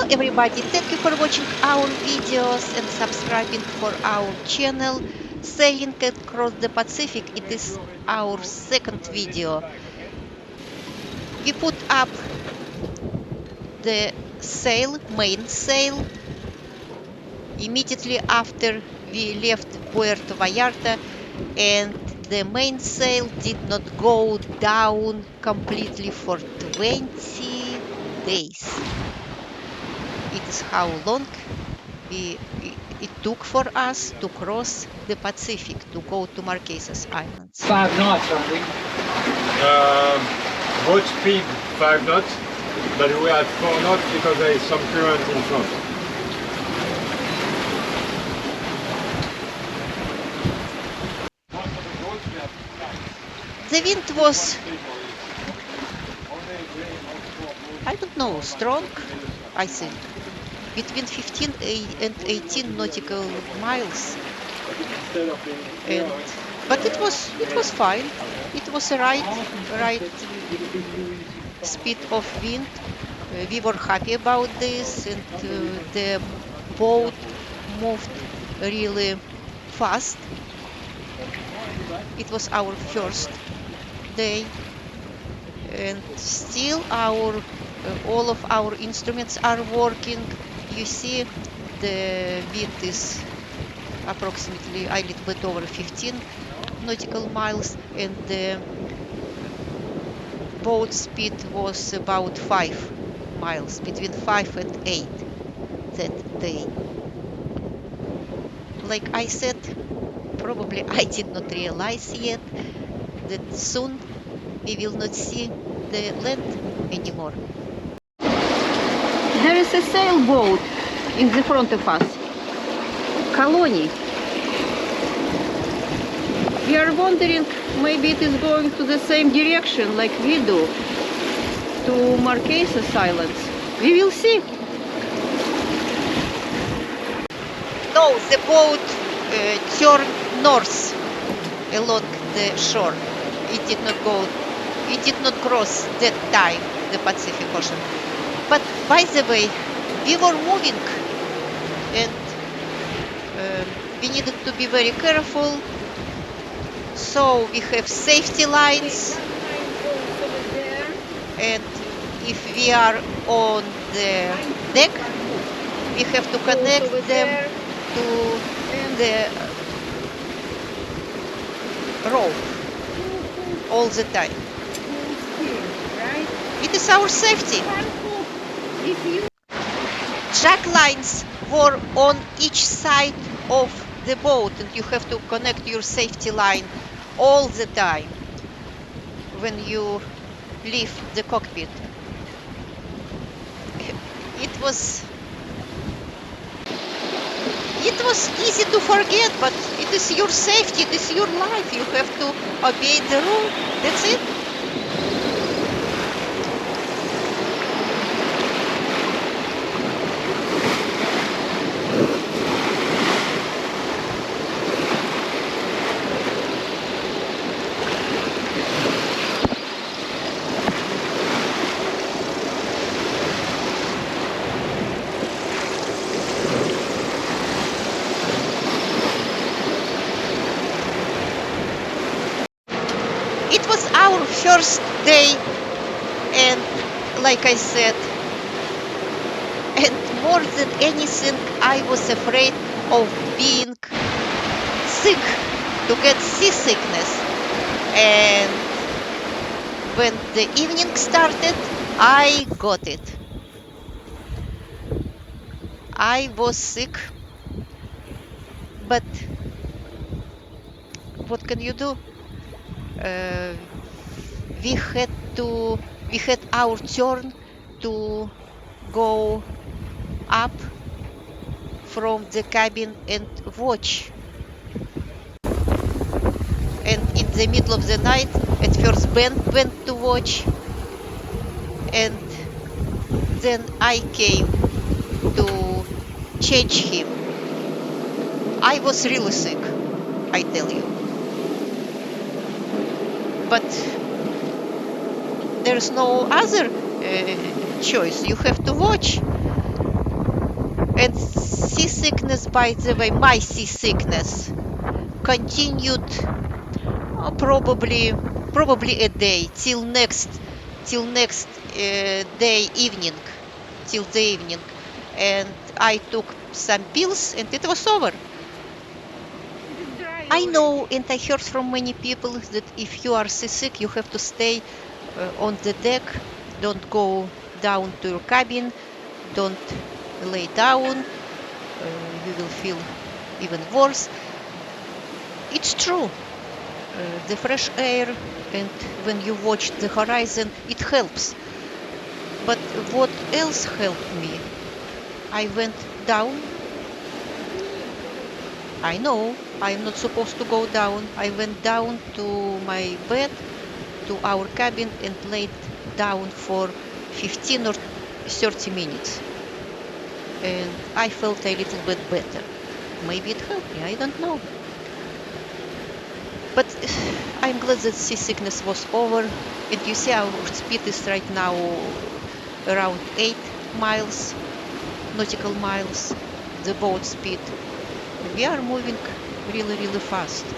everybody, thank you for watching our videos and subscribing for our channel Sailing Across the Pacific. It is our second video. We put up the main sail, immediately after we left Puerto Vallarta, and the mainsail did not go down completely for 20 days. It is how long it took for us to cross the Pacific to go to Marquesas Islands. 5 knots, I think. Boat speed 5 knots, but we had 4 knots because there is some current in front. The wind was, I don't know, strong, I think, between 15 and 18 nautical miles. But it was fine. It was a right speed of wind. We were happy about this, and the boat moved really fast. It was our first day, and still all of our instruments are working. You see, the wind is approximately a little bit over 15 nautical miles, and the boat speed was about 5 miles, between 5 and 8 that day. Like I said, probably I did not realize yet that soon we will not see the land anymore. There is a sailboat in the front of us. Colony. We are wondering, maybe it is going to the same direction like we do, to Marquesas Islands. We will see. No, the boat turned north along the shore. It did not cross that time the Pacific Ocean. But by the way, we were moving, and we needed to be very careful. So we have safety lines, and if we are on the deck, we have to connect them to the rope all the time. It is our safety. Jack lines were on each side of the boat, and you have to connect your safety line all the time when you leave the cockpit. It was easy to forget, but it is your safety, it is your life. You have to obey the rule. That's it. It was our first day, and like I said, and more than anything, I was afraid of being sick, to get seasickness. And when the evening started, I got it. I was sick, but what can you do? We had our turn to go up from the cabin and watch. And in the middle of the night, at first Ben went to watch, and then I came to change him. I was really sick, I tell you. But there's no other choice. You have to watch. by the way, my seasickness continued probably a day till next day evening, till the evening, and I took some pills and it was over. I know, and I heard from many people that if you are seasick, you have to stay on the deck. Don't go down to your cabin. Don't lay down. You will feel even worse. It's true. The fresh air and when you watch the horizon, it helps. But what else helped me? I went down. I know I'm not supposed to go down. I went down to my bed, to our cabin, and laid down for 15 or 30 minutes. And I felt a little bit better. Maybe it helped me, I don't know. But I'm glad that seasickness was over. And you see, our speed is right now around 8 miles, nautical miles, the boat speed. We are moving really, really fast.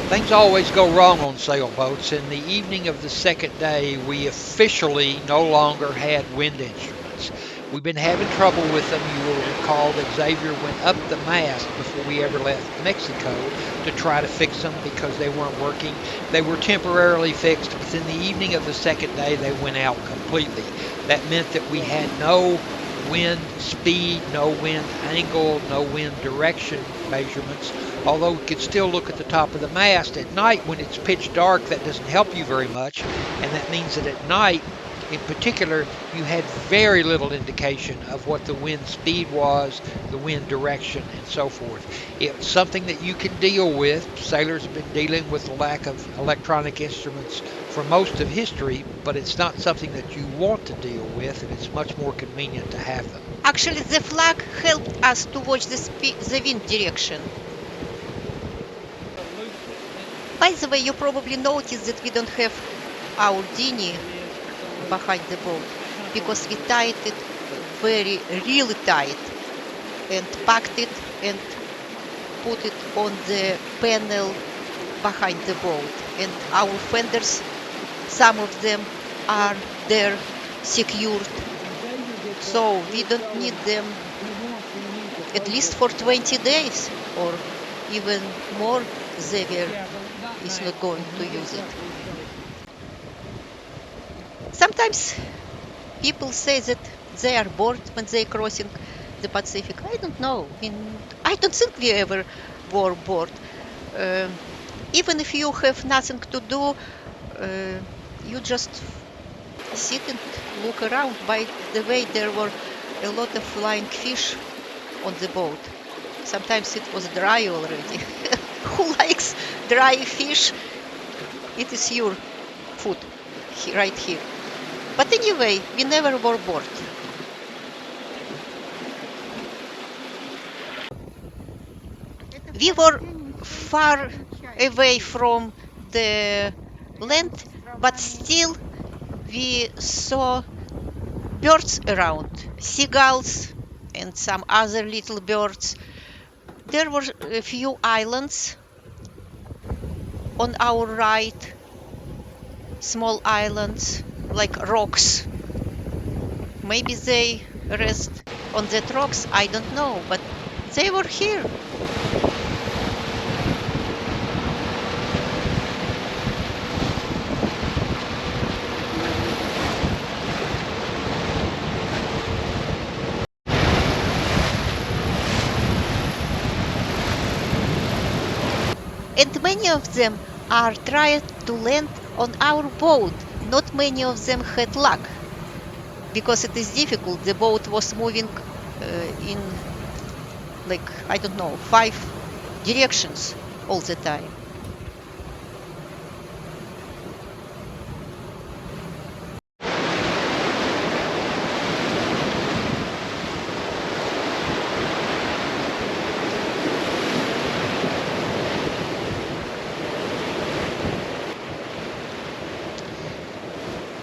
Things always go wrong on sailboats. In the evening of the second day, we officially no longer had wind instruments. We've been having trouble with them. You will recall that Xavier went up the mast before we ever left Mexico to try to fix them because they weren't working. They were temporarily fixed, but in the evening of the second day, they went out completely. That meant that we had no wind speed, no wind angle, no wind direction measurements, although we could still look at the top of the mast. At night, when it's pitch dark, that doesn't help you very much, and that means that at night, in particular, you had very little indication of what the wind speed was, the wind direction, and so forth. It's something that you can deal with. Sailors have been dealing with the lack of electronic instruments for most of history, but it's not something that you want to deal with, and it's much more convenient to have them. Actually, the flag helped us to watch the wind direction. By the way, you probably noticed that we don't have our dinghy behind the boat because we tied it very, really tight and packed it and put it on the panel behind the boat. And our fenders, some of them are there secured, so we don't need them at least for 20 days or even more. Xavier is not going to use it. Sometimes people say that they are bored when they crossing the Pacific. I don't know. I don't think we ever were bored. Um, Even if you have nothing to do, uh, you just sit and look around. By the way, there were a lot of flying fish on the boat. Sometimes it was dry already. Who likes dry fish? It is your food right here. But anyway, we never were bored. We were far away from the land, but still we saw birds around, seagulls and some other little birds. There were a few islands on our right, small islands like rocks. Maybe they rest on that rocks, I don't know, but they were here. And many of them are trying to land on our boat. Not many of them had luck because it is difficult. The boat was moving in, like, I don't know, 5 directions all the time.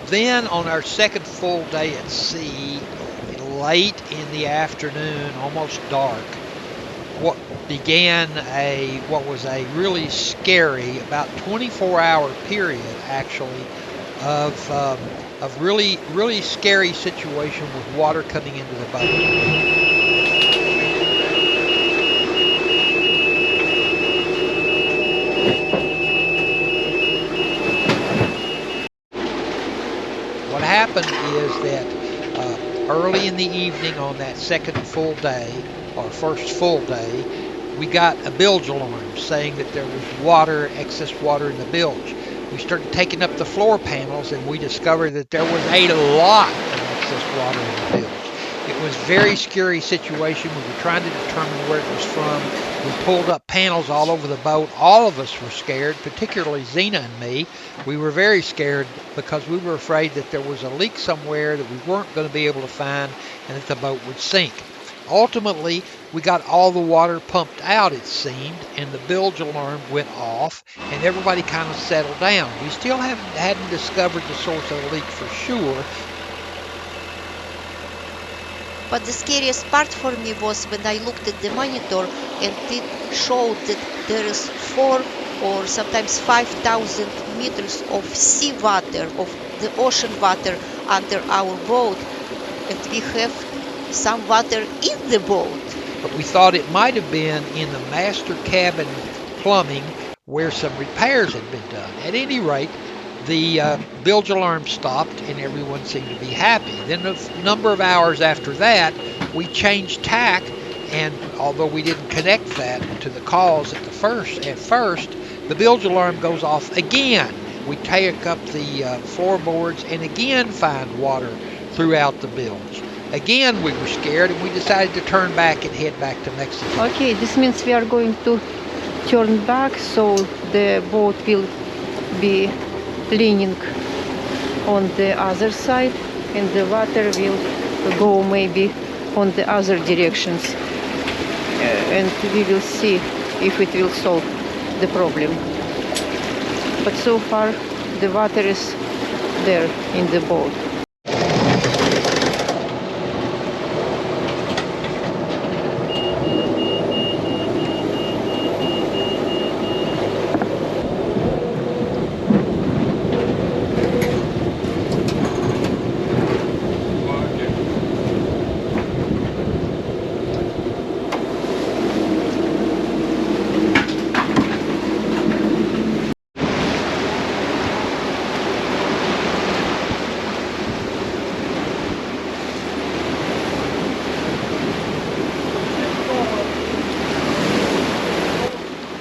Then on our second full day at sea, late in the afternoon, almost dark, what began what was a really scary, about 24-hour period actually, of really scary situation with water coming into the boat. What happened is that early in the evening on that second full day, or first full day, we got a bilge alarm saying that there was excess water in the bilge. We started taking up the floor panels and we discovered that there was a lot of excess water in the bilge. It was a very scary situation. We were trying to determine where it was from. We pulled up panels all over the boat. All of us were scared, particularly Zena and me. We were very scared because we were afraid that there was a leak somewhere that we weren't going to be able to find and that the boat would sink. Ultimately, we got all the water pumped out, it seemed, and the bilge alarm went off, and everybody kind of settled down. We still hadn't discovered the source of the leak for sure. But the scariest part for me was when I looked at the monitor and it showed that there is 4 or sometimes 5,000 meters of sea water, of the ocean water under our boat, and we have some water in the boat. But we thought it might have been in the master cabin plumbing where some repairs had been done. At any rate, the bilge alarm stopped and everyone seemed to be happy. Then a number of hours after that, we changed tack, and although we didn't connect that to the cause at first, the bilge alarm goes off again. We take up the floorboards and again find water throughout the bilge. Again, we were scared and we decided to turn back and head back to Mexico. Okay, this means we are going to turn back, so the boat will be leaning on the other side and the water will go maybe on the other directions, and we will see if it will solve the problem. But so far the water is there in the boat.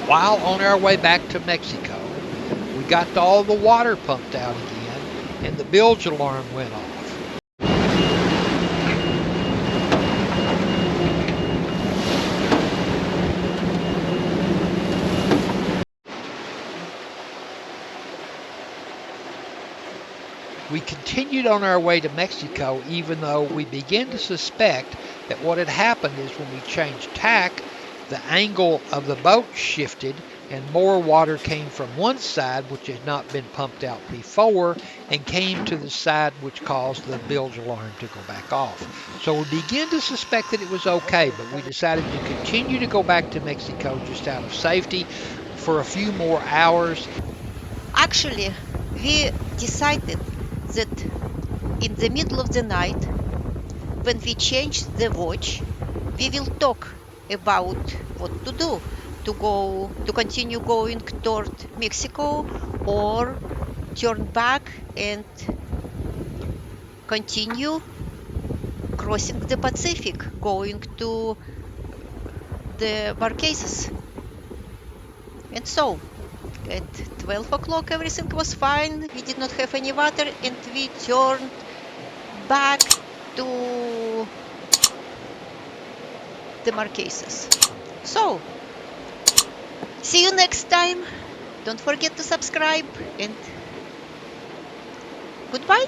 While on our way back to Mexico, we got all the water pumped out again and the bilge alarm went off. We continued on our way to Mexico even though we began to suspect that what had happened is when we changed tack, the angle of the boat shifted and more water came from one side which had not been pumped out before and came to the side which caused the bilge alarm to go back off. So we began to suspect that it was okay, but we decided to continue to go back to Mexico just out of safety for a few more hours. Actually, we decided that in the middle of the night, when we change the watch, we will talk about what to do, to continue going toward Mexico or turn back and continue crossing the Pacific, going to the Marquesas. And so, at 12 o'clock everything was fine, we did not have any water, and we turned back to the Marquesas. So, see you next time. Don't forget to subscribe and goodbye.